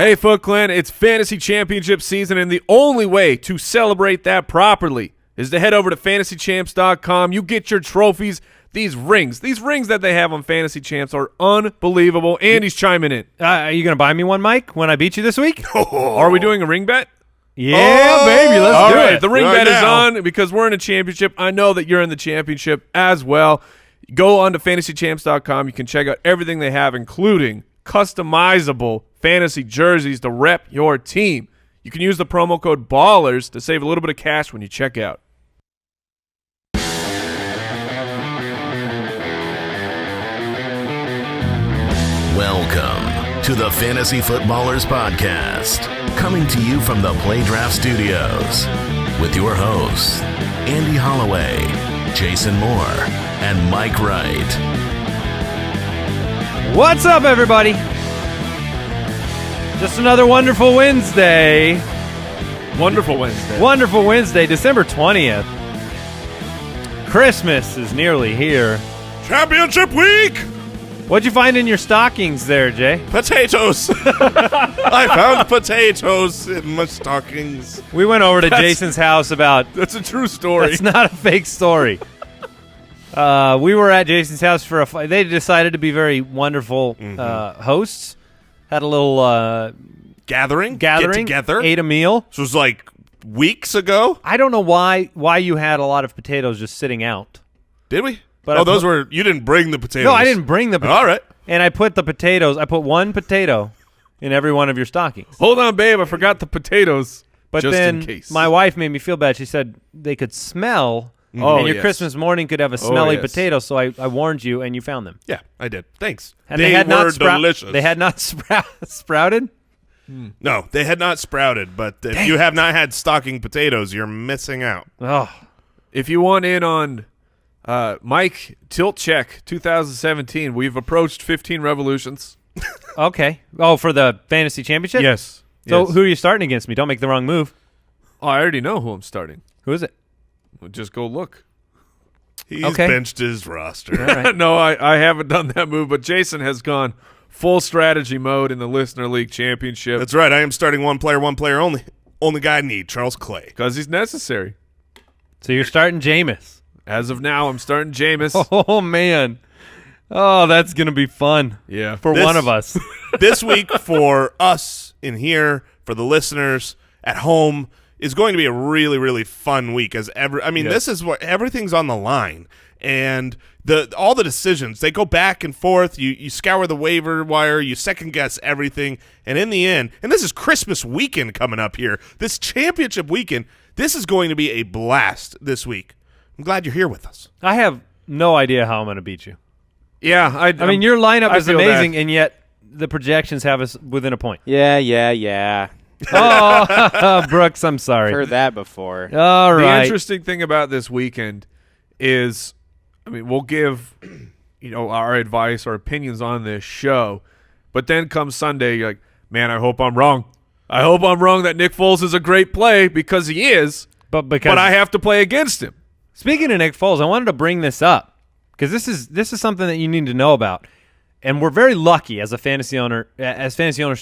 Hey, Foot Clan, it's Fantasy Championship season, and the only way to celebrate that properly is to head over to fantasychamps.com. You get your trophies. These rings that they have on Fantasy Champs are unbelievable. Andy's chiming in. Are you going to buy me one, Mike, when I beat you this week? Are we doing a ring bet? Yeah, baby, let's do it. The ring bet is on because we're in a championship. I know that you're in the championship as well. Go on to fantasychamps.com. You can check out everything they have, including customizable fantasy jerseys to rep your team. You can use the promo code BALLERS to save a little bit of cash when you check out. Welcome to the Fantasy Footballers Podcast, coming to you from the Playdraft Studios with your hosts, Andy Holloway, Jason Moore, and Mike Wright. What's up, everybody? Just another wonderful Wednesday. Wonderful Wednesday. Wonderful Wednesday, December 20th. Christmas is nearly here. Championship week! What'd you find in your stockings there, Jay? Potatoes. I found potatoes in my stockings. We went over to Jason's house about... That's a true story. That's not a fake story. We were at Jason's house for a... They decided to be very wonderful hosts. Had a little... Gathering. Get together. Ate a meal. This was like weeks ago. I don't know why you had a lot of potatoes just sitting out. Did we? But you didn't bring the potatoes. No, I didn't bring the potatoes. All right. And I put one potato in every one of your stockings. Hold on, babe. I forgot the potatoes. But just then in case. My wife made me feel bad. She said they could smell, and your Christmas morning could have a smelly potato, so I warned you, and you found them. Yeah, I did. Thanks. And they had were not delicious. They had not sprouted? No, they had not sprouted, but if you have not had stocking potatoes, you're missing out. Oh. If you want in on Mike Tilt Check 2017, we've approached 15 revolutions. Okay. Oh, for the fantasy championship? Yes. So yes. who are you starting against me? Don't make the wrong move. Oh, I already know who I'm starting. Who is it? Well, just go look. He's benched his roster. All right. No, I haven't done that move, but Jason has gone full strategy mode in the Listener League Championship. That's right. I am starting one player only. Only guy I need, Charles Clay. Because he's necessary. So you're starting Jameis. As of now, I'm starting Jameis. Oh, man. Oh, that's going to be fun. Yeah. For one of us. This week for us in here, for the listeners at home, is going to be a really, really fun week. This is what everything's on the line. And all the decisions, they go back and forth. You scour the waiver wire, you second-guess everything. And in the end, and this is Christmas weekend coming up here, this championship weekend, this is going to be a blast this week. I'm glad you're here with us. I have no idea how I'm going to beat you. Yeah. I mean, your lineup is amazing, that. and yet the projections have us within a point. Yeah. Oh, Brooks, I'm sorry. Heard that before. All right. The interesting thing about this weekend is, we'll give our advice, our opinions on this show, but then come Sunday, you're like, man, I hope I'm wrong. I hope I'm wrong that Nick Foles is a great play because he is, but I have to play against him. Speaking of Nick Foles, I wanted to bring this up because this is something that you need to know about, and we're very lucky as fantasy owners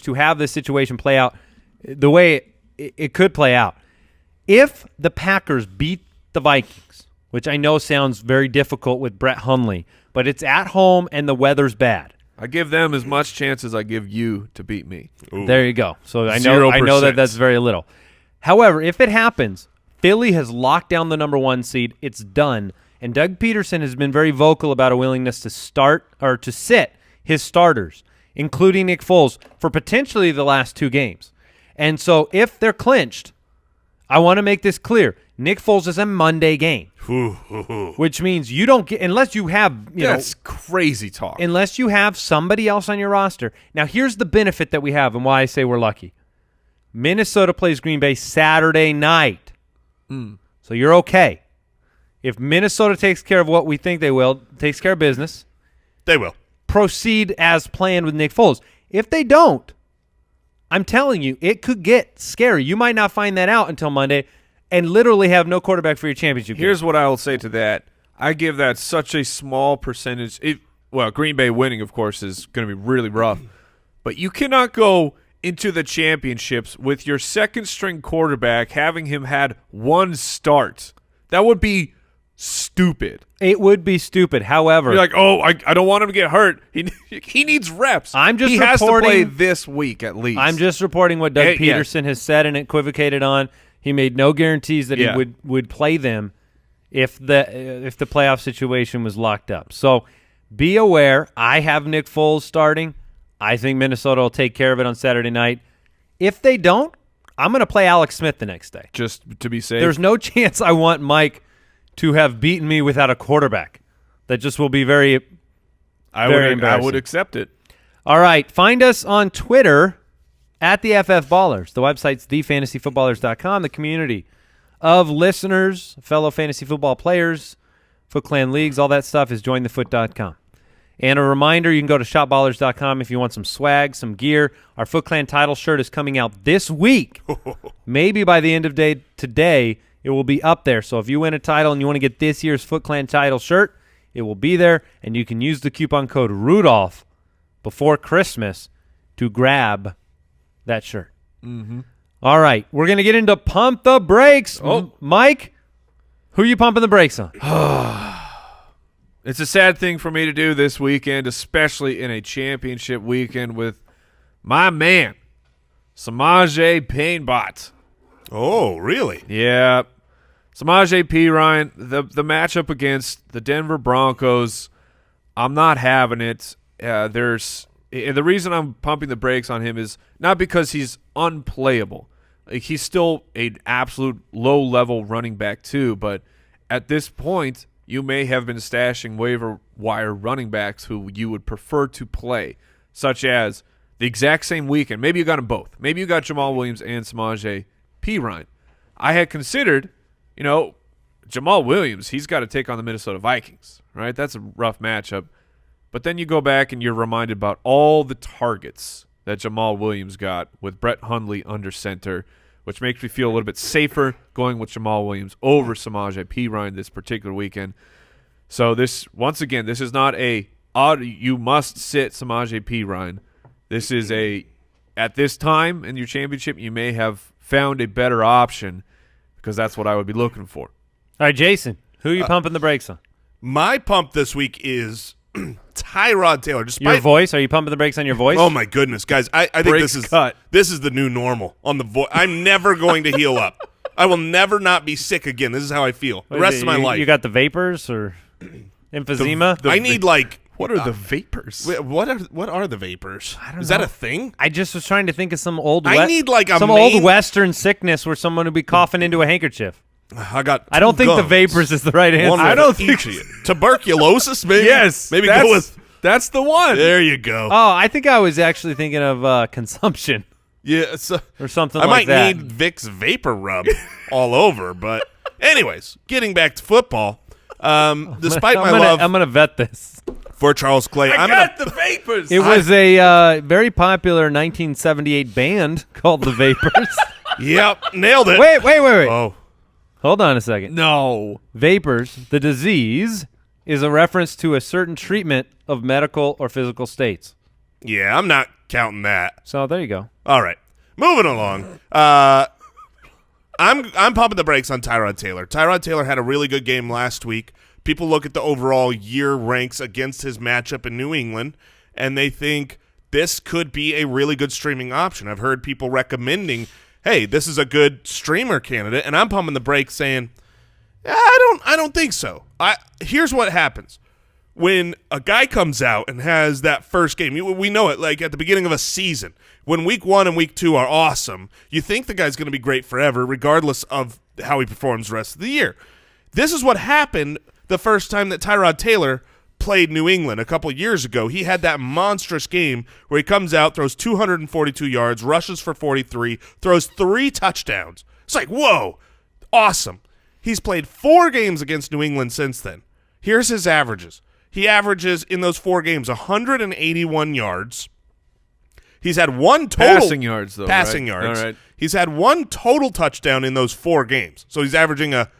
to have this situation play out the way it could play out. If the Packers beat the Vikings, which I know sounds very difficult with Brett Hundley, but it's at home and the weather's bad. I give them as much chance as I give you to beat me. Ooh. There you go. So I know that's very little. However, if it happens, Philly has locked down the number 1 seed. It's done. And Doug Peterson has been very vocal about a willingness to sit his starters, including Nick Foles, for potentially the last 2 games. And so if they're clinched, I want to make this clear. Nick Foles is a Monday game, which means you don't get, unless you have, that's crazy talk. Unless you have somebody else on your roster. Now, here's the benefit that we have and why I say we're lucky. Minnesota plays Green Bay Saturday night. So you're okay. If Minnesota takes care of what we think they will, takes care of business, they will proceed as planned with Nick Foles. If they don't, I'm telling you, it could get scary. You might not find that out until Monday and literally have no quarterback for your championship game. Here's what I will say to that. I give that such a small percentage. Green Bay winning, of course, is going to be really rough. But you cannot go into the championships with your second-string quarterback having him had one start. That would be stupid. It would be stupid. However, you're like, oh, I don't want him to get hurt. He needs reps. He has to play this week at least. I'm just reporting what Doug Peterson has said and equivocated on. He made no guarantees that he would play them if the playoff situation was locked up. So be aware. I have Nick Foles starting. I think Minnesota will take care of it on Saturday night. If they don't, I'm going to play Alex Smith the next day. Just to be safe. There's no chance I want Mike to have beaten me without a quarterback. That just will be very embarrassing. I would accept it. All right. Find us on Twitter at the FF Ballers. The website's thefantasyfootballers.com. The community of listeners, fellow fantasy football players, Foot Clan leagues, all that stuff is jointhefoot.com. And a reminder, you can go to shopballers.com if you want some swag, some gear. Our Foot Clan title shirt is coming out this week. Maybe by the end of today, it will be up there. So if you win a title and you want to get this year's Foot Clan title shirt, it will be there, and you can use the coupon code Rudolph before Christmas to grab that shirt. Mm-hmm. All right, we're going to get into Pump the Brakes. Oh. Mike, who are you pumping the brakes on? It's a sad thing for me to do this weekend, especially in a championship weekend with my man, Samaje Perine. Oh, really? Yeah. Samaje Perine, the matchup against the Denver Broncos, I'm not having it. The reason I'm pumping the brakes on him is not because he's unplayable. Like, he's still an absolute low-level running back too, but at this point, you may have been stashing waiver wire running backs who you would prefer to play, such as the exact same weekend. Maybe you got them both. Maybe you got Jamal Williams and Samaje Perine. I had considered, Jamal Williams, he's got to take on the Minnesota Vikings, right? That's a rough matchup. But then you go back and you're reminded about all the targets that Jamal Williams got with Brett Hundley under center, which makes me feel a little bit safer going with Jamal Williams over Samaje Perine this particular weekend. So this is not you must sit Samaje Perine. This is at this time in your championship, you may have found a better option because that's what I would be looking for. All right, Jason, who are you pumping the brakes on? My pump this week is Tyrod Taylor. Your voice? Are you pumping the brakes on your voice? Oh my goodness, guys! I think this is the new normal on the voice. I'm never going to heal up. I will never not be sick again. This is how I feel the rest of my life. You got the vapors or emphysema? I need what are the vapors? What are the vapors? I don't know. Is that a thing? I just was trying to think of some old. Old Western sickness where someone would be coughing into a handkerchief. I don't think the vapors is the right answer. I don't think tuberculosis. Maybe yes. Maybe go with. That's the one. There you go. Oh, I think I was actually thinking of consumption. Yeah, or something like that. I might need Vicks Vapor Rub all over. But anyways, getting back to football. Despite my love, I'm going to vet this for Charles Clay. I got the vapors. It was a very popular 1978 band called the Vapors. Yep, nailed it. Wait. Oh. Hold on a second. No. Vapors, the disease, is a reference to a certain treatment of medical or physical states. Yeah, I'm not counting that. So there you go. All right. Moving along. I'm pumping the brakes on Tyrod Taylor. Tyrod Taylor had a really good game last week. People look at the overall year ranks against his matchup in New England, and they think this could be a really good streaming option. I've heard people recommending, hey, this is a good streamer candidate, and I'm pumping the brakes saying, I don't think so. Here's what happens. When a guy comes out and has that first game, we know it like at the beginning of a season. When week 1 and week 2 are awesome, you think the guy's going to be great forever regardless of how he performs the rest of the year. This is what happened the first time that Tyrod Taylor played New England a couple years ago. He had that monstrous game where he comes out, throws 242 yards, rushes for 43, throws 3 touchdowns. It's like, whoa, awesome. He's played 4 games against New England since then. Here's his averages. He averages in those 4 games 181 yards. He's had 1 total passing yards, though. Passing right? yards. All right. He's had 1 total touchdown in those 4 games. So he's averaging a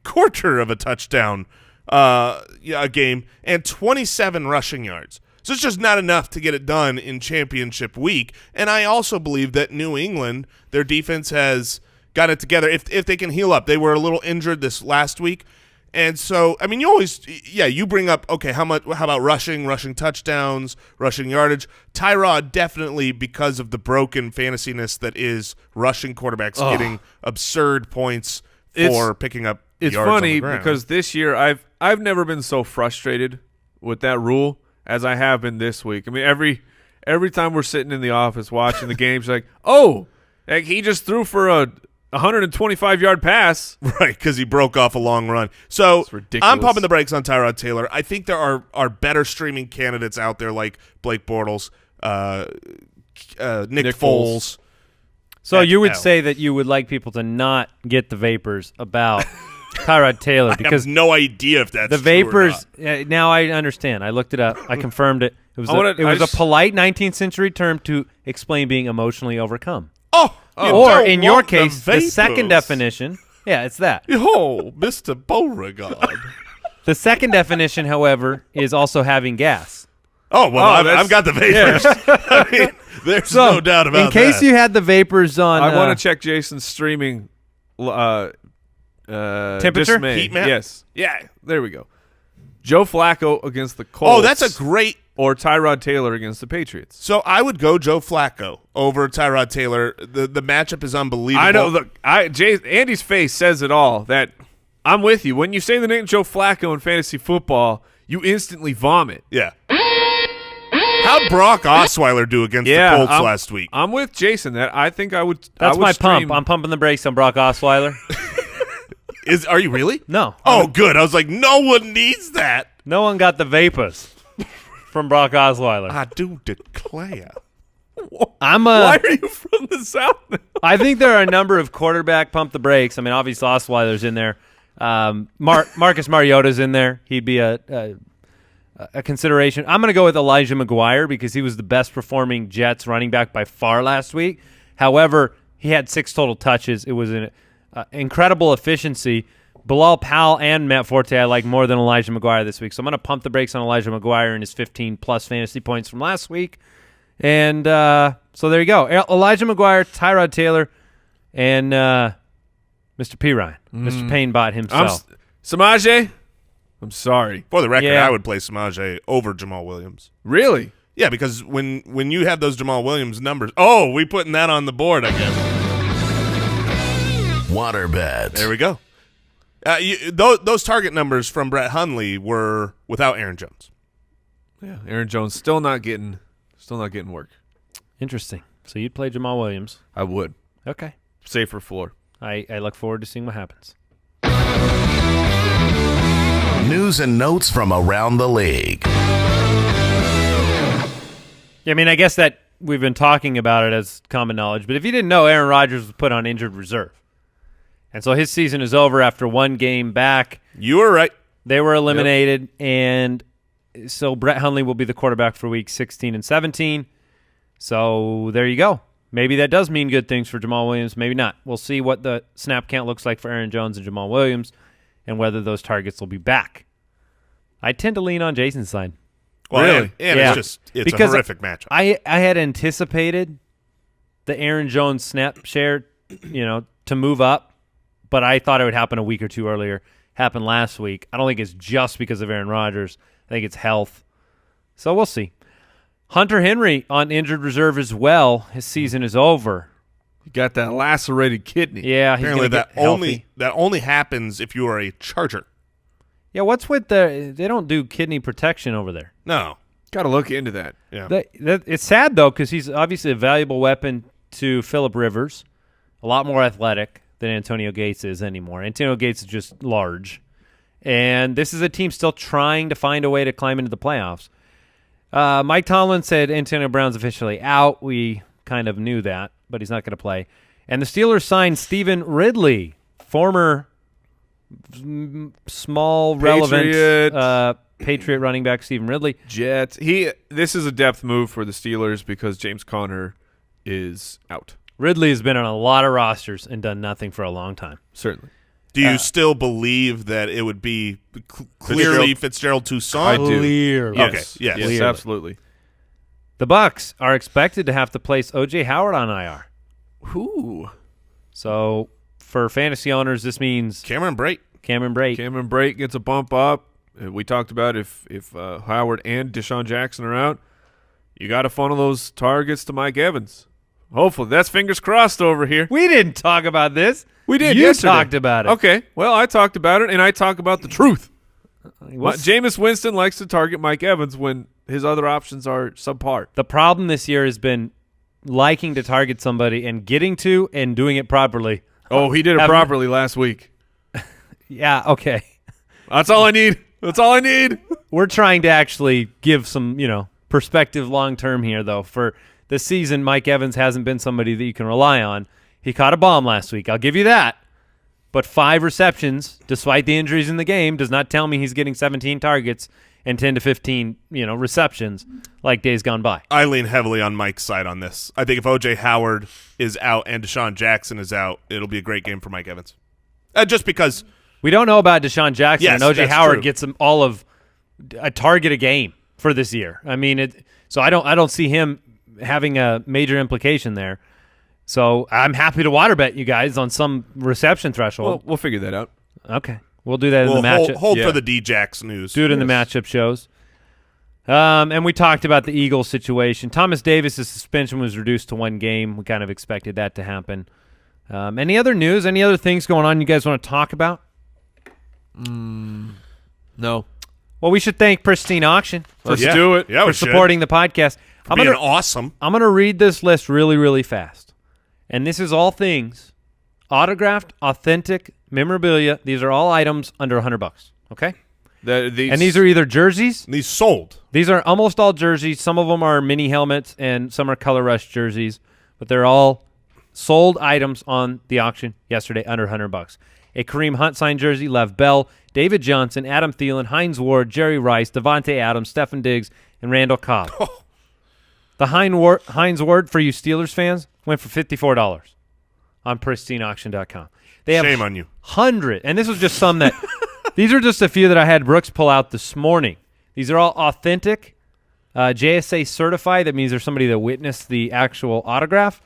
quarter of a touchdown a game and 27 rushing yards. So it's just not enough to get it done in championship week. And I also believe that New England, their defense has got it together. If they can heal up, they were a little injured this last week. And so, I mean, you bring up, okay, how about rushing touchdowns, rushing yardage? Tyrod definitely, because of the broken fantasyness that is rushing quarterbacks getting absurd points for picking up It's yards funny on the ground. because this year I've never been so frustrated with that rule as I have been this week. I mean, every time we're sitting in the office watching the games, like, like he just threw for a 125-yard pass. Right, because he broke off a long run. So ridiculous. I'm pumping the brakes on Tyrod Taylor. I think there are better streaming candidates out there like Blake Bortles, Nick Foles. So you would say that you would like people to not get the vapors about Tyrod Taylor because I have no idea if that's the true vapors. or not. Now I understand. I looked it up. I confirmed it. It was a polite 19th century term to explain being emotionally overcome. Or in your case, the second definition. Yeah, it's that. Oh, Mr. Beauregard. The second definition, however, is also having gas. Oh, well, I've got the vapors. I mean, there's no doubt about that. In case you had the vapors on. I want to check Jason's streaming temperature? dismay. Heat map? Yes. Yeah, there we go. Joe Flacco against the Colts. Oh, that's a great. Or Tyrod Taylor against the Patriots. So I would go Joe Flacco over Tyrod Taylor. The matchup is unbelievable. I know. Look, Andy's face says it all. That I'm with you. When you say the name Joe Flacco in fantasy football, you instantly vomit. Yeah. How'd Brock Osweiler do against the Colts last week? I'm with Jason. That I think I would. That's my stream. pump. I'm pumping the brakes on Brock Osweiler. Are you really? No. Oh, good. I was like, no one needs that. No one got the vapors from Brock Osweiler. I do declare. Why are you from the South now? I think there are a number of quarterback pump the brakes. I mean, obviously Osweiler's in there. Marcus Mariota's in there. He'd be a consideration. I'm going to go with Elijah McGuire because he was the best performing Jets running back by far last week. However, he had 6 total touches. It was an incredible efficiency. Bilal Powell and Matt Forte I like more than Elijah McGuire this week. So I'm going to pump the brakes on Elijah McGuire and his 15-plus fantasy points from last week. And so there you go. Elijah McGuire, Tyrod Taylor, and Mr. P. Ryan. Mr. Painbot himself. Samaje? I'm sorry. For the record, I would play Samaje over Jamal Williams. Really? Yeah, because when you have those Jamal Williams numbers, we putting that on the board, I guess. Waterbed. There we go. Those target numbers from Brett Hundley were without Aaron Jones. Yeah, Aaron Jones still not getting work. Interesting. So you'd play Jamal Williams. I would. Okay. Safer floor. I look forward to seeing what happens. News and notes from around the league. Yeah, I mean, I guess that we've been talking about it as common knowledge, but if you didn't know, Aaron Rodgers was put on injured reserve. And so his season is over after one game back. You were right. They were eliminated, and so Brett Hundley will be the quarterback for week 16 and 17. So there you go. Maybe that does mean good things for Jamal Williams. Maybe not. We'll see what the snap count looks like for Aaron Jones and Jamal Williams and whether those targets will be back. I tend to lean on Jason's side. Well, really? And it's a horrific matchup. I had anticipated the Aaron Jones snap share, to move up, but I thought it would happen a week or two earlier. Happened last week. I don't think it's just because of Aaron Rodgers. I think it's health. So we'll see. Hunter Henry on injured reserve as well. His season is over. You got that lacerated kidney. Yeah, he's apparently that only happens if you are a Charger. Yeah, what's with they don't do kidney protection over there. No. Got to look into that. Yeah. It's sad, though, because he's obviously a valuable weapon to Phillip Rivers, a lot more athletic than Antonio Gates is anymore. Antonio Gates is just large. And this is a team still trying to find a way to climb into the playoffs. Mike Tomlin said Antonio Brown's officially out. We kind of knew that, but he's not going to play. And the Steelers signed Stephen Ridley, former small, relevant Patriot running back Stephen Ridley. Jets. This is a depth move for the Steelers because James Conner is out. Ridley has been on a lot of rosters and done nothing for a long time. Certainly. Do you still believe that it would be clearly Fitzgerald Toussaint? I do. Clearly. Okay. Yes. Yes, absolutely. The Bucs are expected to have to place O.J. Howard on IR. Ooh. So for fantasy owners, this means Cameron Brate. Cameron Brate gets a bump up. We talked about if Howard and Deshaun Jackson are out, you got to funnel those targets to Mike Evans. Hopefully. That's fingers crossed over here. We didn't talk about this. We did. You yesterday. talked about it. Okay. Well, I talked about it, and I talk about the truth. Jameis Winston likes to target Mike Evans when his other options are subpar. The problem this year has been liking to target somebody and getting to and doing it properly. Oh, he did it properly last week. Yeah, okay. That's all I need. That's all I need. We're trying to actually give some, perspective long-term here, though. For this season, Mike Evans hasn't been somebody that you can rely on. He caught a bomb last week. I'll give you that. But 5 receptions, despite the injuries in the game, does not tell me he's getting 17 targets and 10 to 15, receptions like days gone by. I lean heavily on Mike's side on this. I think if O.J. Howard is out and Deshaun Jackson is out, it'll be a great game for Mike Evans. Just because we don't know about Deshaun Jackson, yes, and O.J. that's Howard true. gets him all of a target a game for this year. I mean, so I don't see him having a major implication there. So I'm happy to water bet you guys on some reception threshold. Well, we'll figure that out. Okay. We'll do that in the matchup. Hold for the D-Jax news. Do it in the matchup shows. And we talked about the Eagles situation. Thomas Davis' suspension was reduced to 1 game. We kind of expected that to happen. Any other news? Any other things going on you guys want to talk about? No. Well, we should thank Pristine Auction Let's do it. Yeah, for supporting the podcast. Being awesome. I'm going to read this list really, really fast. And this is all things autographed, authentic memorabilia. These are all items under $100. Okay? And these are either jerseys. These sold. These are almost all jerseys. Some of them are mini helmets, and some are Color Rush jerseys. But they're all sold items on the auction yesterday under $100. A Kareem Hunt signed jersey, Lev Bell, David Johnson, Adam Thielen, Hines Ward, Jerry Rice, Devontae Adams, Stefan Diggs, and Randall Cobb. Oh. The Hines Ward, for you Steelers fans, went for $54 on pristineauction.com. They have Shame on you. 100, and this was just some that – these are just a few that I had Brooks pull out this morning. These are all authentic, JSA certified. That means there's somebody that witnessed the actual autograph.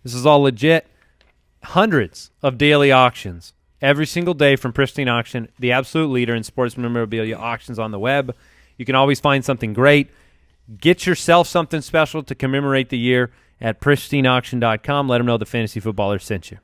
This is all legit. Hundreds of daily auctions every single day from Pristine Auction, the absolute leader in sports memorabilia auctions on the web. You can always find something great. Get yourself something special to commemorate the year at pristineauction.com. Let them know the Fantasy Footballer sent you.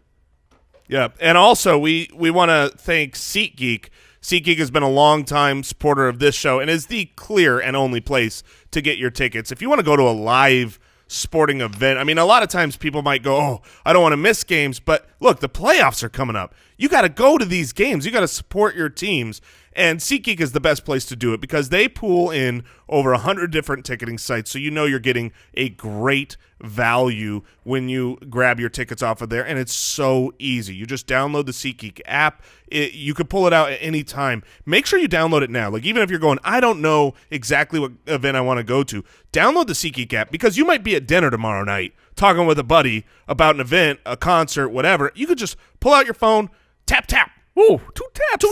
Yeah, and also we want to thank SeatGeek. SeatGeek has been a long-time supporter of this show and is the clear and only place to get your tickets. If you want to go to a live sporting event, I mean, a lot of times people might go, oh, I don't want to miss games, but look, the playoffs are coming up. You got to go to these games. You got to support your teams, and SeatGeek is the best place to do it because they pool in over 100 different ticketing sites, so you know you're getting a great value when you grab your tickets off of there, and it's so easy. You just download the SeatGeek app. You could pull it out at any time. Make sure you download it now. Like, even if you're going, I don't know exactly what event I want to go to, download the SeatGeek app because you might be at dinner tomorrow night talking with a buddy about an event, a concert, whatever. You could just pull out your phone, tap, tap. Ooh, two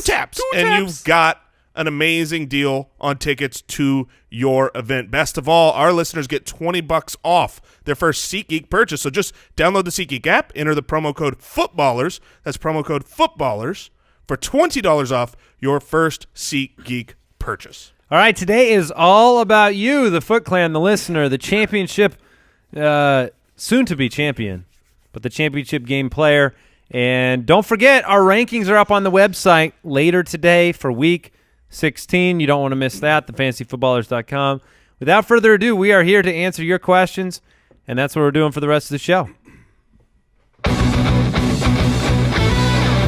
taps. And you've got an amazing deal on tickets to your event. Best of all, our listeners get $20 off their first SeatGeek purchase. So just download the SeatGeek app, enter the promo code FOOTBALLERS. That's promo code FOOTBALLERS for $20 off your first SeatGeek purchase. All right, today is all about you, the Foot Clan, the listener, the championship, soon-to-be champion, but the championship game player. And don't forget, our rankings are up on the website later today for Week 16. You don't want to miss that, thefantasyfootballers.com. Without further ado, we are here to answer your questions, and that's what we're doing for the rest of the show.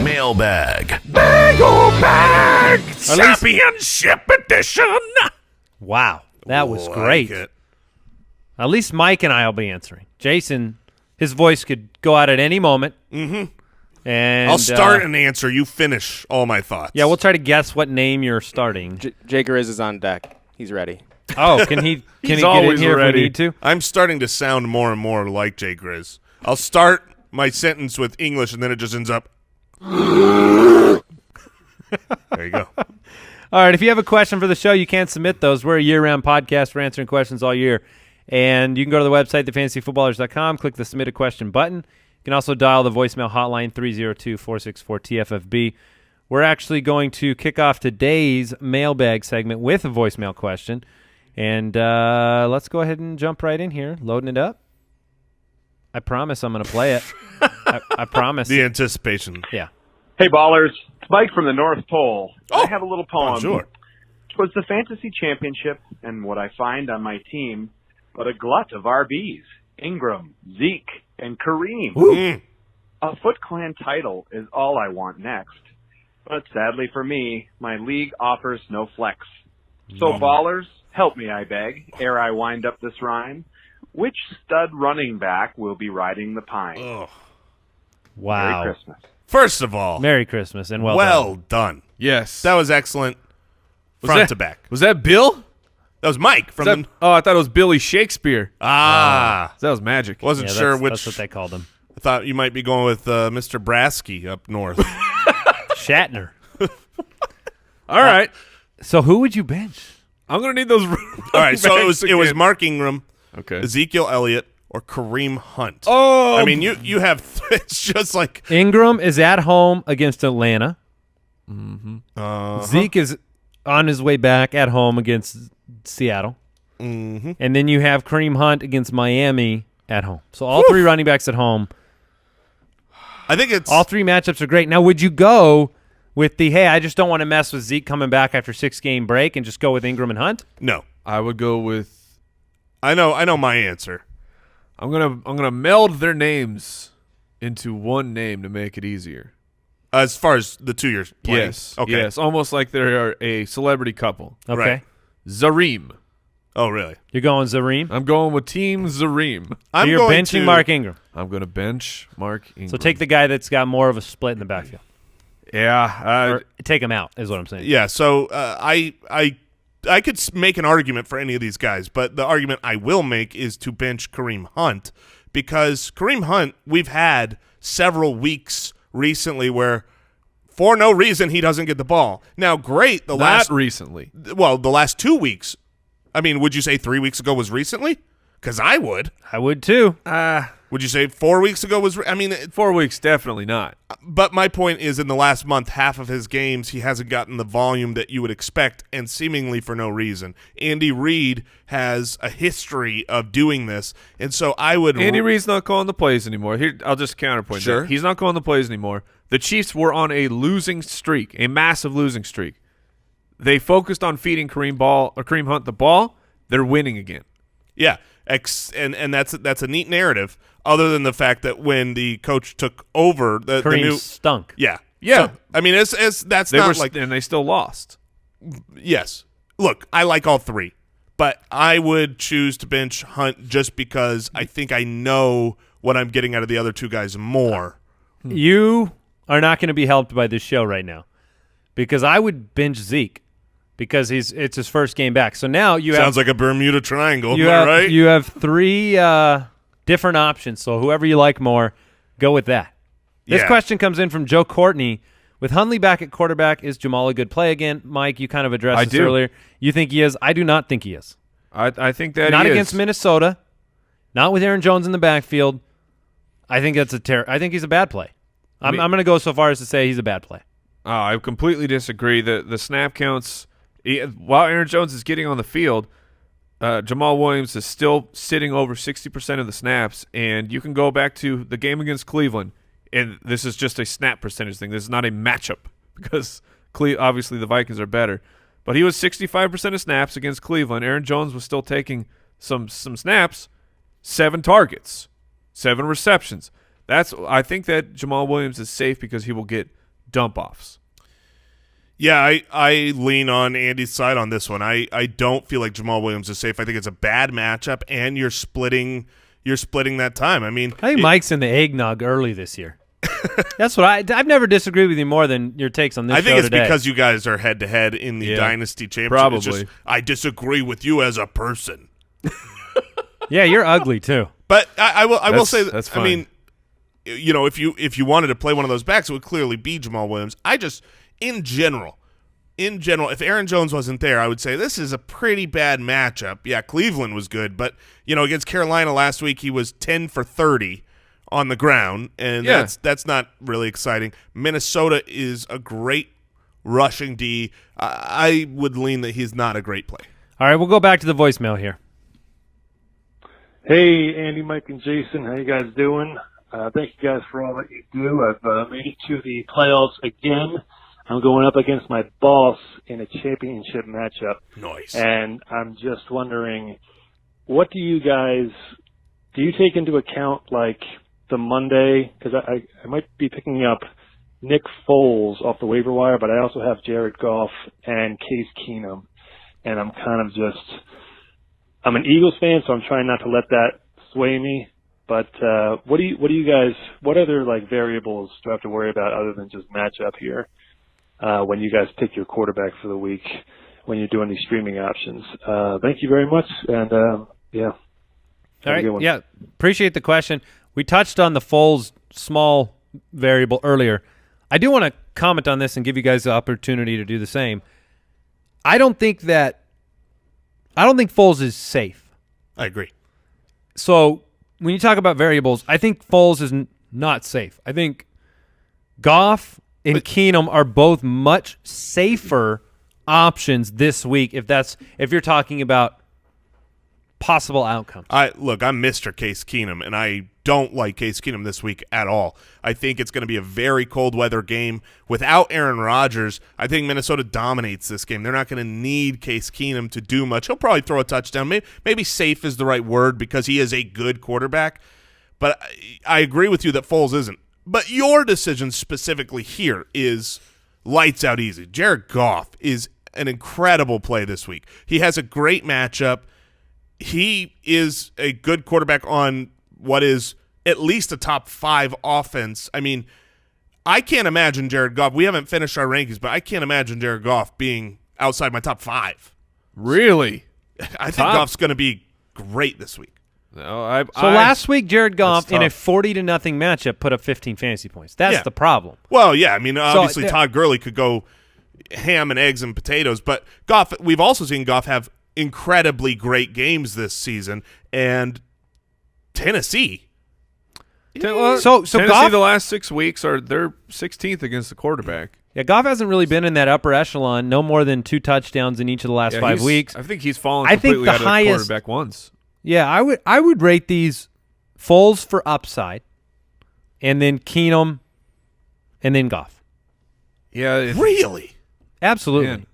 Mailbag. Mailbag Championship Edition. Wow, that was great. Like it. At least Mike and I will be answering. Jason, his voice could go out at any moment. Mm-hmm. And I'll start and answer. You finish all my thoughts. Yeah, we'll try to guess what name you're starting. Jay Grizz is on deck. He's ready. Oh, can he get in always here ready. if we need to? I'm starting to sound more and more like Jay Grizz. I'll start my sentence with English, and then it just ends up. There you go. All right, if you have a question for the show, you can submit those. We're a year-round podcast. We're answering questions all year. And you can go to the website, thefantasyfootballers.com, click the Submit a Question button. You can also dial the voicemail hotline, 302-464-TFFB. We're actually going to kick off today's mailbag segment with a voicemail question. And let's go ahead and jump right in here, loading it up. I promise I'm going to play it. I promise. The anticipation. Yeah. Hey, ballers. It's Mike from the North Pole. Oh, I have a little poem. sure. Twas the fantasy championship and what I find on my team, but a glut of RBs, Ingram, Zeke, and Kareem. A Foot Clan title is all I want next. But sadly for me, my league offers no flex. So, ballers, help me, I beg, ere I wind up this rhyme. Which stud running back will be riding the pine? Oh. Wow. Merry Christmas. First of all, Merry Christmas and well done. Yes. That was excellent. Front to back. Was that Bill? That was Mike from Oh, I thought it was Billy Shakespeare. Ah. That was magic. Wasn't Yeah, sure that's, which. That's what they called him. I thought you might be going with Mr. Brasky up north. Shatner. All right. So who would you bench? I'm going to need those. All right, so it was Mark Ingram, Okay. Ezekiel Elliott, or Kareem Hunt. Oh. I mean, you have it's just like Ingram is at home against Atlanta. uh-huh. Zeke is on his way back at home against Seattle. Mm-hmm. And then you have Kareem Hunt against Miami at home. So all three running backs at home. I think it's All three matchups are great. Now, would you go with the, hey, I just don't want to mess with Zeke coming back after 6-game break and just go with Ingram and Hunt? no. I would go with. I know my answer. I'm gonna meld their names into one name to make it easier. As far as the 2 years playing. Yes. Okay. Yes. Almost like they're a celebrity couple. Okay. Right. Zareem. Oh, really? You're going Zareem? I'm going with Team Zareem. So you're going benching to, Mark Ingram. I'm going to bench Mark Ingram. So take the guy that's got more of a split in the backfield. Yeah. Or take him out is what I'm saying. Yeah, so I could make an argument for any of these guys, but the argument I will make is to bench Kareem Hunt because Kareem Hunt, we've had several weeks recently where for no reason he doesn't get the ball. Now, great, the last 2 weeks. I mean, would you say 3 weeks ago was recently? Because I would. I would too. Would you say 4 weeks ago was? I mean, 4 weeks, definitely not. But my point is, in the last month, half of his games, he hasn't gotten the volume that you would expect, and seemingly for no reason. Andy Reid has a history of doing this, and so I would. Andy Reid's not calling the plays anymore. Here, I'll just counterpoint. Sure. That. He's not calling the plays anymore. The Chiefs were on a losing streak, a massive losing streak. They focused on feeding Kareem Hunt the ball. They're winning again. Yeah, and that's a neat narrative. Other than the fact that when the coach took over, the new stunk. Yeah. Yeah. So, I mean, that's not like and they still lost. Yes. Look, I like all three, but I would choose to bench Hunt just because I think I know what I'm getting out of the other two guys more. You are not going to be helped by this show right now because I would bench Zeke because it's his first game back. So now you Sounds like a Bermuda Triangle, right? right? You have three different options, so whoever you like more, go with that. This question comes in from Joe Courtney. With Hundley back at quarterback, is Jamal a good play again? Mike, you kind of addressed this earlier. You think he is? I do not think he is. I think that not he against is. Minnesota, not with Aaron Jones in the backfield. I think that's I think he's a bad play. I'm going to go so far as to say he's a bad play. I completely disagree. The snap counts, while Aaron Jones is getting on the field, Jamal Williams is still sitting over 60% of the snaps, and you can go back to the game against Cleveland, and this is just a snap percentage thing. This is not a matchup because obviously the Vikings are better. But he was 65% of snaps against Cleveland. Aaron Jones was still taking some snaps, 7 targets, 7 receptions. I think that Jamal Williams is safe because he will get dump-offs. Yeah, I lean on Andy's side on this one. I don't feel like Jamal Williams is safe. I think it's a bad matchup, and you're splitting that time. I mean, I think Mike's in the eggnog early this year. That's what I've never disagreed with you more than your takes on this show I think it's today. because you guys are head-to-head in the Dynasty Championship. Probably. It's just, I disagree with you as a person. Yeah, you're ugly too. But I will say that, that's I fine. mean, if you wanted to play one of those backs, it would clearly be Jamal Williams. I just, in general, if Aaron Jones wasn't there, I would say this is a pretty bad matchup. Yeah, Cleveland was good, but against Carolina last week, he was 10 for 30 on the ground, and that's not really exciting. Minnesota is a great rushing D. I would lean that he's not a great play. All right, we'll go back to the voicemail here. Hey, Andy, Mike, and Jason. How you guys doing? Thank you guys for all that you do. I've made it to the playoffs again. I'm going up against my boss in a championship matchup. Nice. And I'm just wondering, what do you take into account, like, the Monday? Because I might be picking up Nick Foles off the waiver wire, but I also have Jared Goff and Case Keenum. And I'm kind of I'm an Eagles fan, so I'm trying not to let that sway me. But what other like variables do I have to worry about other than just matchup here when you guys pick your quarterback for the week when you're doing these streaming options? Thank you very much, and yeah. All right, yeah, appreciate the question. We touched on the Foles small variable earlier. I do want to comment on this and give you guys the opportunity to do the same. I don't think Foles is safe. I agree. So when you talk about variables, I think Foles is not safe. I think Goff and Keenum are both much safer options this week if you're talking about possible outcomes. I'm Mr. Case Keenum, and I don't like Case Keenum this week at all. I think it's going to be a very cold weather game. Without Aaron Rodgers, I think Minnesota dominates this game. They're not going to need Case Keenum to do much. He'll probably throw a touchdown. Maybe safe is the right word because he is a good quarterback. But I agree with you that Foles isn't. But your decision specifically here is lights out easy. Jared Goff is an incredible play this week. He has a great matchup. He is a good quarterback on what is at least a top 5 offense. I mean, I can't imagine Jared Goff. We haven't finished our rankings, but I can't imagine Jared Goff being outside my top 5. Really? I think Goff's going to be great this week. No, last week, Jared Goff in a 40-0 matchup put up 15 fantasy points. That's the problem. Well, yeah. I mean, obviously Todd Gurley could go ham and eggs and potatoes, but Goff. We've also seen Goff have incredibly great games this season, and Tennessee. So Tennessee, Goff, the last 6 weeks they're 16th against the quarterback. Yeah, Goff hasn't really been in that upper echelon. No more than 2 touchdowns in each of the last 5 weeks. I think he's fallen completely out of the quarterback once. Yeah, I would rate these Foles for upside, and then Keenum, and then Goff. Yeah, really, absolutely. Man.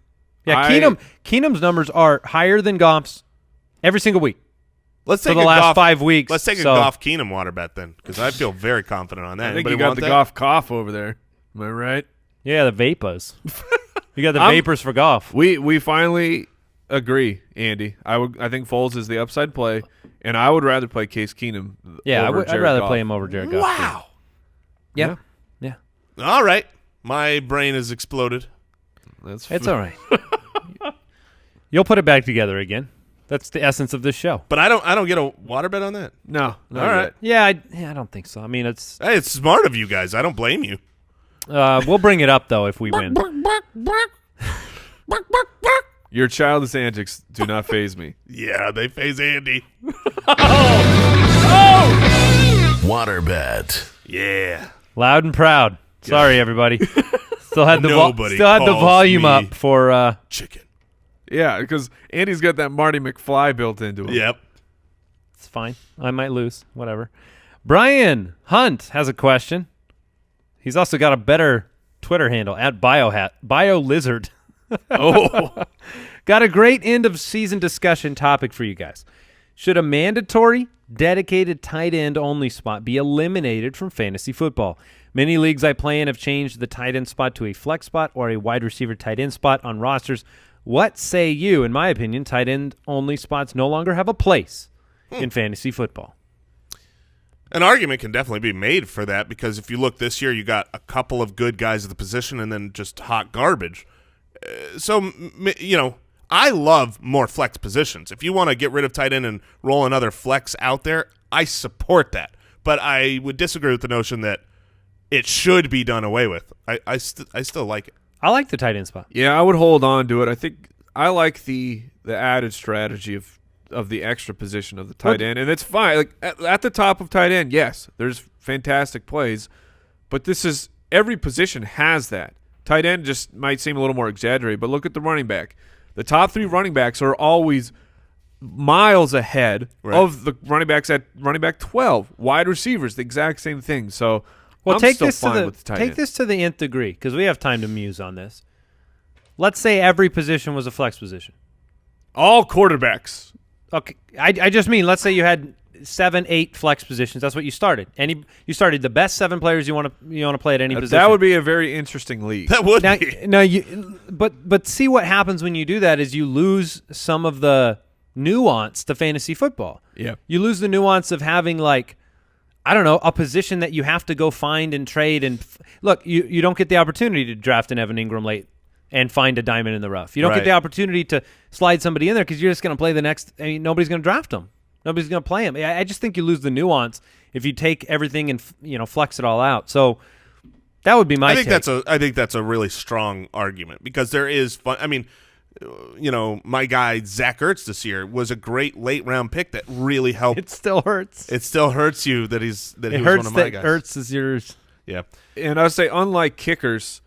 Yeah, Keenum's numbers are higher than Goff's every single week. Let's take for the last 5 weeks. Let's take a Goff Keenum water bet then, because I feel very confident on that. I think you got the Goff cough over there. Am I right? Yeah, the vapors. You got the vapors for Goff. We finally agree, Andy. I think Foles is the upside play, and I would rather play Case Keenum. Yeah, I'd rather play him over Jared Goff. Wow. Yeah. All right, my brain has exploded. It's all right. You'll put it back together again. That's the essence of this show. But I don't get a water bet on that. No. All right. Yeah, I don't think so. I mean, it's smart of you guys. I don't blame you. We'll bring it up though if we win. Your childish antics do not faze me. Yeah, they faze Andy. Water bet. Yeah. Loud and proud. Sorry, everybody. Still had the Nobody volume up for chicken. Yeah, because Andy's got that Marty McFly built into him. Yep. It's fine. I might lose. Whatever. Brian Hunt has a question. He's also got a better Twitter handle at BioLizard. Oh. Got a great end of season discussion topic for you guys. Should a mandatory dedicated tight end only spot be eliminated from fantasy football? Many leagues I play in have changed the tight end spot to a flex spot or a wide receiver tight end spot on rosters. What say you? In my opinion, tight end only spots no longer have a place in fantasy football. An argument can definitely be made for that because if you look this year, you got a couple of good guys at the position and then just hot garbage. I love more flex positions. If you want to get rid of tight end and roll another flex out there, I support that. but I would disagree with the notion that it should be done away with. I still like it. I like the tight end spot. Yeah, I would hold on to it. I think I like the added strategy of the extra position of the tight end, and it's fine. Like at the top of tight end, yes, there's fantastic plays, but this is every position has that. Tight end just might seem a little more exaggerated, but look at the running back. The top 3 running backs are always miles ahead of the running backs at running back 12. Wide receivers, the exact same thing. So I'm take still this fine to the with the tight take end. this to the nth degree because we have time to muse on this. Let's say every position was a flex position. All quarterbacks. Okay, I just mean let's say you had 7, 8 flex positions. That's what you started. You started the best 7 players you want to play at any position. That would be a very interesting league. That would be. But see what happens when you do that is you lose some of the nuance to fantasy football. Yeah. You lose the nuance of having a position that you have to go find and trade. And look, you don't get the opportunity to draft an Evan Ingram late and find a diamond in the rough. You don't get the opportunity to slide somebody in there because you're just going to play the next. I mean, nobody's going to draft them. Nobody's going to play him. I just think you lose the nuance if you take everything and flex it all out. So that would be my take. I think that's a really strong argument because there is fun. I mean, my guy Zach Ertz this year was a great late round pick that really helped. It still hurts. It still hurts you that he was one of my guys. Ertz is yours. Yeah, and I would say unlike kickers,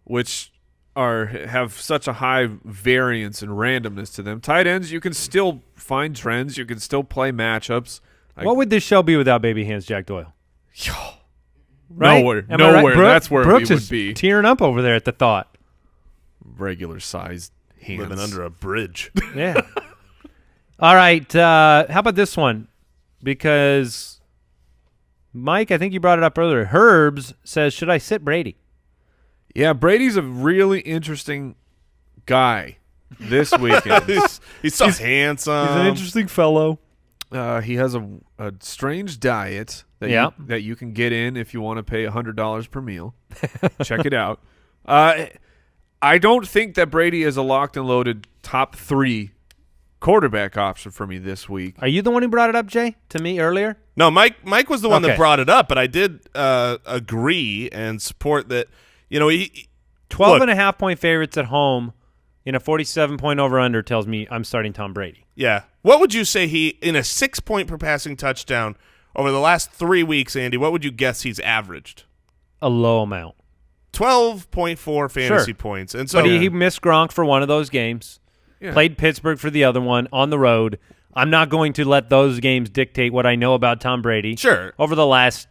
which have such a high variance and randomness to them, tight ends you can still find trends. You can still play matchups. What would this show be without baby hands Jack Doyle? Right? Nowhere. Right? That's where Brooks we would be. Tearing up over there at the thought. Regular sized hands. living under a bridge. Yeah. All right. How about this one? Because Mike, I think you brought it up earlier. Herbs says, should I sit Brady? Yeah, Brady's a really interesting guy this weekend. he's so handsome. He's an interesting fellow. He has a strange diet that you can get in if you want to pay $100 per meal. Check it out. I don't think that Brady is a locked and loaded top 3 quarterback option for me this week. Are you the one who brought it up, Jay, to me earlier? No, Mike was the one that brought it up, but I did agree and support that. He 12.5-point favorites at home in a 47-point over-under tells me I'm starting Tom Brady. Yeah. What would you say in a 6-point per passing touchdown over the last 3 weeks, Andy, what would you guess he's averaged? A low amount. 12.4 fantasy points. And so but he missed Gronk for one of those games, played Pittsburgh for the other one on the road. I'm not going to let those games dictate what I know about Tom Brady. Sure. Over the last,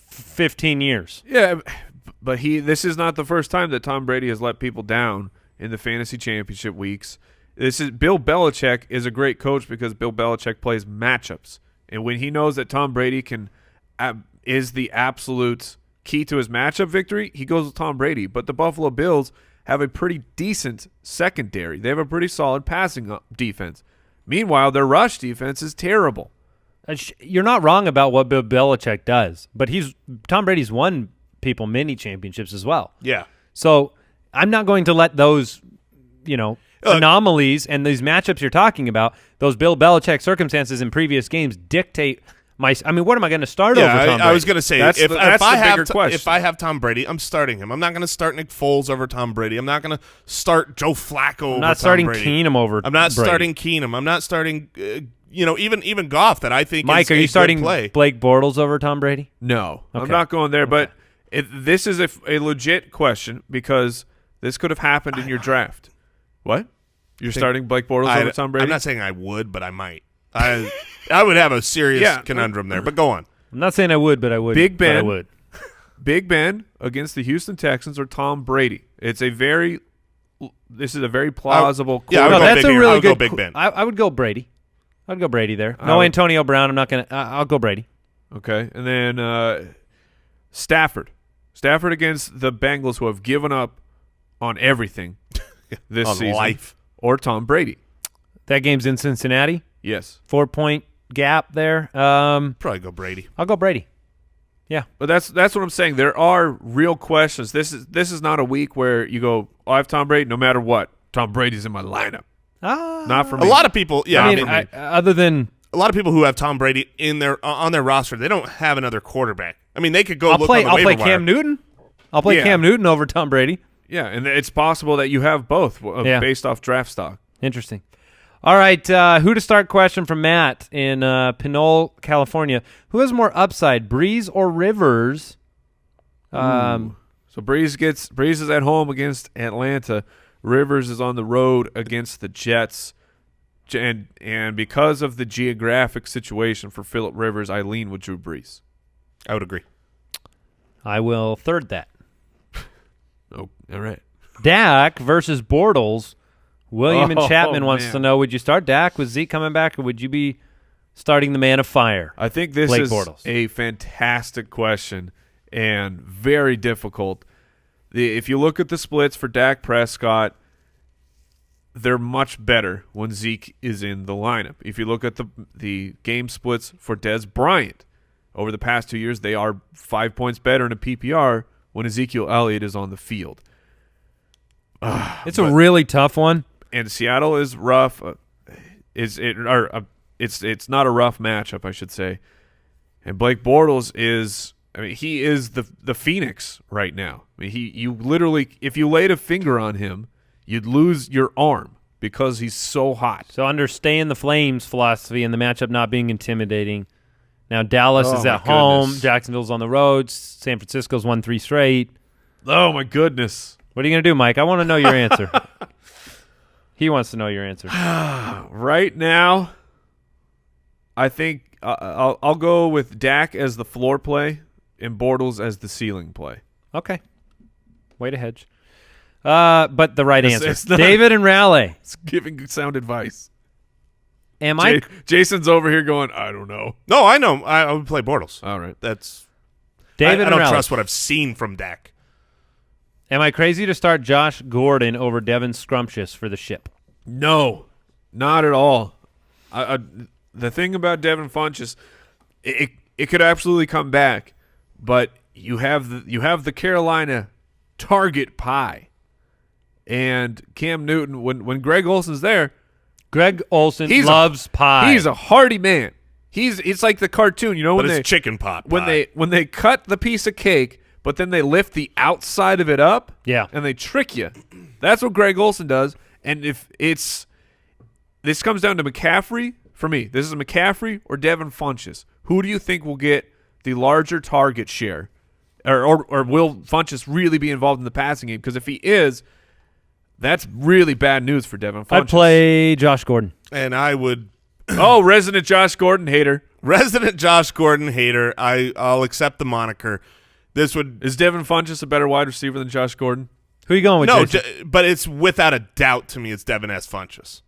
15 years. Yeah, but this is not the first time that Tom Brady has let people down in the fantasy championship weeks. Bill Belichick is a great coach because Bill Belichick plays matchups. And when he knows that Tom Brady is the absolute key to his matchup victory, he goes with Tom Brady. But the Buffalo Bills have a pretty decent secondary. They have a pretty solid passing defense. Meanwhile, their rush defense is terrible. You're not wrong about what Bill Belichick does, but Tom Brady's won people many championships as well. Yeah. So I'm not going to let those, anomalies and these matchups you're talking about, those Bill Belichick circumstances in previous games dictate what am I going to start over Tom Brady? I was going to say, if I have Tom Brady, I'm starting him. I'm not going to start Nick Foles over Tom Brady. I'm not going to start Joe Flacco over Tom Brady. I'm not starting Keenum over I'm not starting Keenum. I'm not starting, even Goff that I think Mike, is are you starting play. Blake Bortles over Tom Brady? No, okay. I'm not going there, but this is a legit question because this could have happened in your draft. What? You're starting Blake Bortles over Tom Brady? I'm not saying I would, but I might. I would have a serious conundrum there, but go on. I'm not saying I would, but I would. Big Ben. But I would. Big Ben against the Houston Texans or Tom Brady. This is a very plausible question. Yeah, that's a really good. Big Ben. I would go Brady. I'd go Brady there. No Antonio Brown. I'm not gonna. I'll go Brady. Okay, and then Stafford. Stafford against the Bengals, who have given up on everything this season. Life. Or Tom Brady. That game's in Cincinnati. Yes. 4-point gap there. Probably go Brady. I'll go Brady. Yeah. But that's what I'm saying. There are real questions. This is not a week where you go, I have Tom Brady no matter what. Tom Brady's in my lineup. Not for me. A lot of people, other than a lot of people who have Tom Brady on their roster, they don't have another quarterback. I mean, they could go I'll look play, on the waiver I'll play Cam wire. Newton. I'll play Yeah. Cam Newton over Tom Brady. Yeah, and it's possible that you have both based off draft stock. Interesting. All right, who to start question from Matt in Pinole, California. Who has more upside, Breeze or Rivers? So Breeze is at home against Atlanta. Rivers is on the road against the Jets. And because of the geographic situation for Phillip Rivers, I lean with Drew Brees. I would agree. I will third that. Oh, all right. Dak versus Bortles. William and Chapman wants man. to know, would you start Dak with Zeke coming back, or would you be starting the man of fire? I think this Blake is Bortles. a fantastic question and very difficult. If you look at the splits for Dak Prescott, they're much better when Zeke is in the lineup. If you look at the game splits for Dez Bryant, over the past 2 years, they are 5 points better in a PPR when Ezekiel Elliott is on the field. It's a really tough one. And Seattle is rough. It's not a rough matchup, I should say. And Blake Bortles is, he is the Phoenix right now. You literally, if you laid a finger on him, you'd lose your arm because he's so hot. So understand the Flames philosophy and the matchup not being intimidating. Now Dallas is at home. Jacksonville's on the road. San Francisco's won 3 straight. Oh, my goodness. What are you going to do, Mike? I want to know your answer. He wants to know your answer. Right now, I think I'll go with Dak as the floor play and Bortles as the ceiling play. Okay. Way to hedge. But the right answer. It's not, David and Raleigh. It's giving sound advice. Am I? Jason's over here going, I don't know. No, I know. I would play Bortles. All right. That's David I and don't Raleigh. trust what I've seen from Dak. Am I crazy to start Josh Gordon over Devin Scrumptious for the ship? No, not at all. The thing about Devin Funchess, it could absolutely come back, but you have the Carolina target pie, and Cam Newton. When Greg Olson's there, Greg Olson loves pie. He's a hearty man. It's like the cartoon, But when it's they chicken pot pie. when they cut the piece of cake, but then they lift the outside of it up, and they trick you. That's what Greg Olson does. And if this comes down to McCaffrey, for me, this is McCaffrey or Devin Funchess. Who do you think will get the larger target share? Or will Funchess really be involved in the passing game? Because if he is, that's really bad news for Devin Funchess. I'd play Josh Gordon. And I would resident Josh Gordon hater. Resident Josh Gordon hater. I'll accept the moniker. Is Devin Funchess a better wide receiver than Josh Gordon? Who are you going with? No, Jason? but it's without a doubt to me. It's Devin S. Funchess.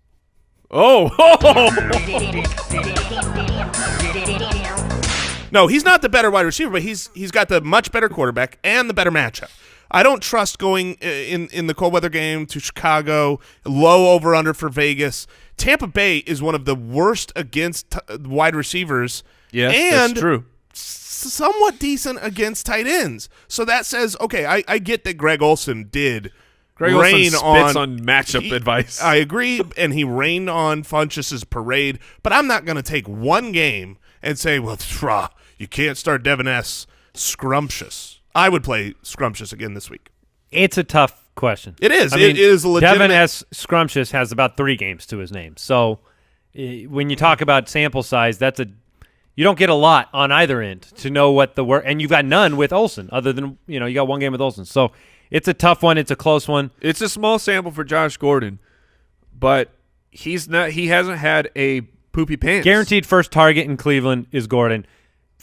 No, he's not the better wide receiver, but he's got the much better quarterback and the better matchup. I don't trust going in the cold weather game to Chicago, low over-under for Vegas. Tampa Bay is one of the worst against wide receivers. Yes, and that's true. Somewhat decent against tight ends. So that says, okay, I get that Greg Olson did rain on matchup advice. I agree, and he rained on Funchess's parade, but I'm not going to take one game and say, well, you can't start Devin S. Scrumptious. I would play Scrumptious again this week. It's a tough question. It is. I mean, it is a legitimate. Devin S. Scrumptious has about 3 games to his name. So when you talk about sample size, you don't get a lot on either end to know what the work, and you've got none with Olsen other than, you got one game with Olsen. So it's a tough one. It's a close one. It's a small sample for Josh Gordon, but he hasn't had a poopy pants. Guaranteed first target in Cleveland is Gordon.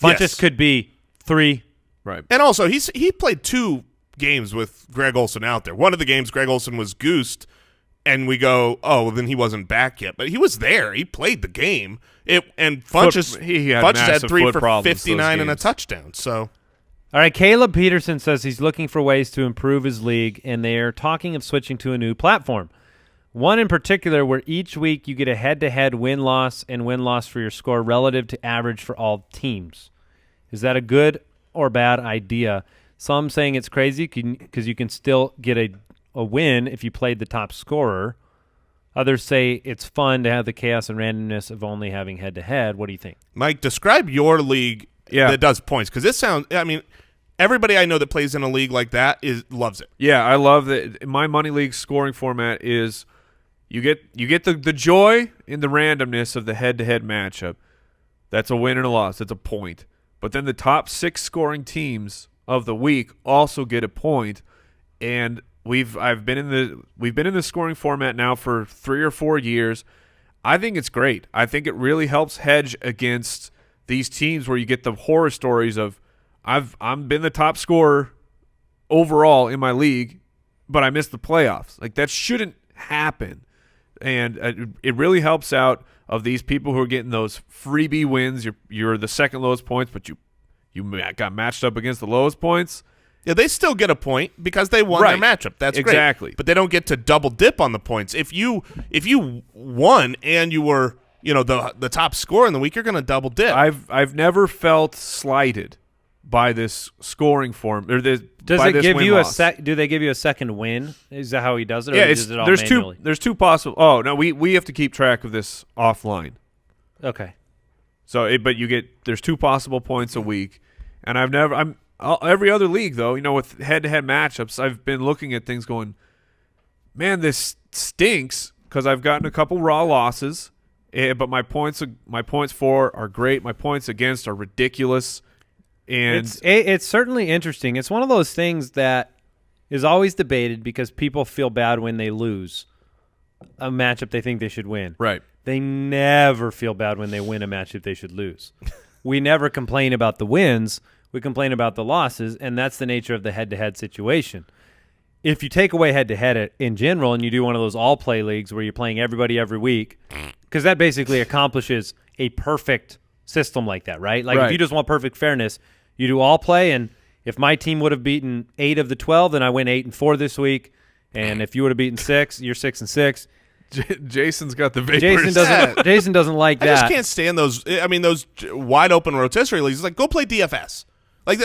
Funchess could be 3. Right. And also, he played 2 games with Greg Olson out there. One of the games, Greg Olson was goosed, and we go, oh, well, then he wasn't back yet. But he was there. He played the game. Funchess had 3 for 59 and a touchdown. So, all right, Caleb Peterson says he's looking for ways to improve his league, and they are talking of switching to a new platform. One in particular where each week you get a head-to-head win-loss and win-loss for your score relative to average for all teams. Is that a good or bad idea? Some saying it's crazy because you can still get a win if you played the top scorer. Others say it's fun to have the chaos and randomness of only having head-to-head. What do you think? Mike, describe your league that does points, because this sounds – I mean, everybody I know that plays in a league like that loves it. Yeah, I love that. My Money League scoring format is you get the joy in the randomness of the head-to-head matchup. That's a win and a loss. That's a point. But then the top 6 scoring teams of the week also get a point, and we've been in the scoring format now for 3 or 4 years. I think it's great. I think it really helps hedge against these teams where you get the horror stories of I'm been the top scorer overall in my league, but I missed the playoffs. Like, that shouldn't happen. And it really helps out of these people who are getting those freebie wins. You're the second lowest points, but you got matched up against the lowest points. Yeah, they still get a point because they won their matchup. That's exactly great. But they don't get to double dip on the points. If you won and you were the top scorer in the week, you're going to double dip. I've never felt slighted by this scoring form or this. Does it give you do they give you a second win? Is that how he does it? Or Yeah, is it all there's manually? there's two possible. Oh no, we have to keep track of this offline. Okay. So, there's 2 possible points a week, and every other league though, with head-to-head matchups, I've been looking at things going, man, this stinks because I've gotten a couple raw losses, but my points for are great. My points against are ridiculous, and it's certainly interesting. It's one of those things that is always debated because people feel bad when they lose a matchup they think they should win. Right. They never feel bad when they win a matchup they should lose. We never complain about the wins. We complain about the losses, and that's the nature of the head-to-head situation. If you take away head-to-head in general and you do one of those all-play leagues where you're playing everybody every week, because that basically accomplishes a perfect system like that, right? Like, if you just want perfect fairness, you do all-play, and if my team would have beaten 8 of the 12, then I win 8-4 this week, and if you would have beaten 6, you're 6-6. Jason's got the vapors. Jason doesn't like that. I just can't stand those. I mean, those wide open rotisserie leagues. It's like, go play DFS. Like,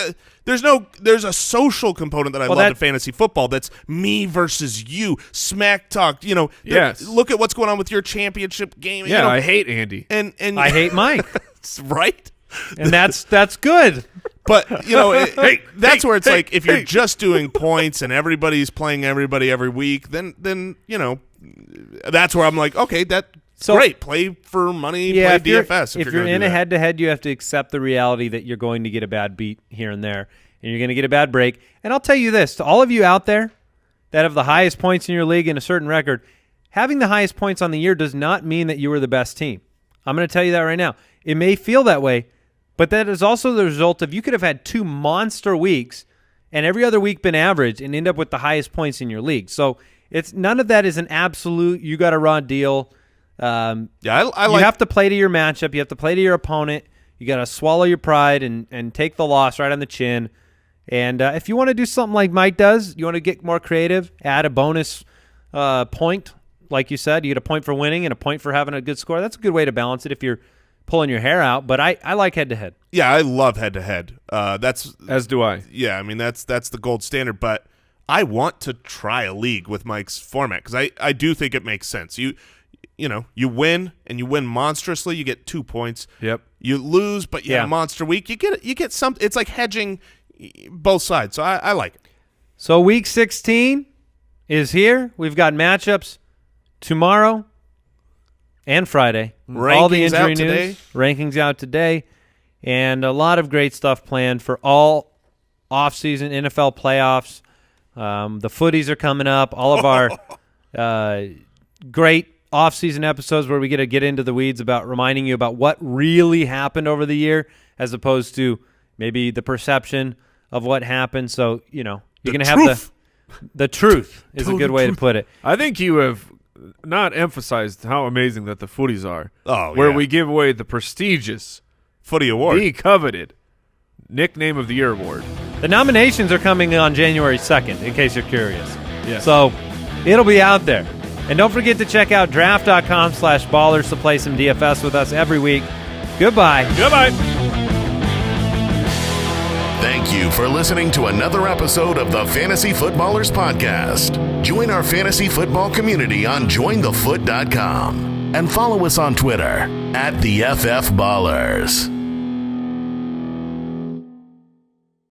there's a social component that I love in fantasy football. That's me versus you, smack talk. Yes. Look at what's going on with your championship game. Yeah, I hate Andy, and I hate Mike. Right, and that's good. But that's where it's like, if you're just doing points and everybody's playing everybody every week, then that's where I'm like, okay, that's great. Play for money, play DFS. If you're in a head-to-head, you have to accept the reality that you're going to get a bad beat here and there, and you're going to get a bad break. And I'll tell you this, to all of you out there that have the highest points in your league in a certain record, having the highest points on the year does not mean that you were the best team. I'm going to tell you that right now. It may feel that way, but that is also the result of you could have had 2 monster weeks and every other week been average and end up with the highest points in your league. So it's none of that is an absolute, you got a raw deal. You have to play to your matchup. You have to play to your opponent. You got to swallow your pride and take the loss right on the chin. And if you want to do something like Mike does, you want to get more creative, add a bonus point. Like you said, you get a point for winning and a point for having a good score. That's a good way to balance it if you're pulling your hair out. But I like head-to-head. Yeah, I love head-to-head. As do I. Yeah, I mean, that's the gold standard. But I want to try a league with Mike's format because I do think it makes sense. You win and you win monstrously, you get 2 points. Yep. You lose, but you have a monster week. You get some. It's like hedging both sides. So I like it. So week 16 is here. We've got matchups tomorrow and Friday. All the injury news. Rankings out today, and a lot of great stuff planned for all offseason NFL playoffs. The footies are coming up. All of our great off-season episodes where we get to get into the weeds about reminding you about what really happened over the year as opposed to maybe the perception of what happened. So, you're going to have the truth is a good way to put it. I think you have not emphasized how amazing that the footies are. Oh, where we give away the prestigious Footy Award. The coveted Nickname of the Year award. The nominations are coming on January 2nd, in case you're curious. Yes. So it'll be out there. And don't forget to check out draft.com/ballers to play some DFS with us every week. Goodbye. Goodbye. Thank you for listening to another episode of the Fantasy Footballers Podcast. Join our fantasy football community on jointhefoot.com and follow us on Twitter @TheFFBallers.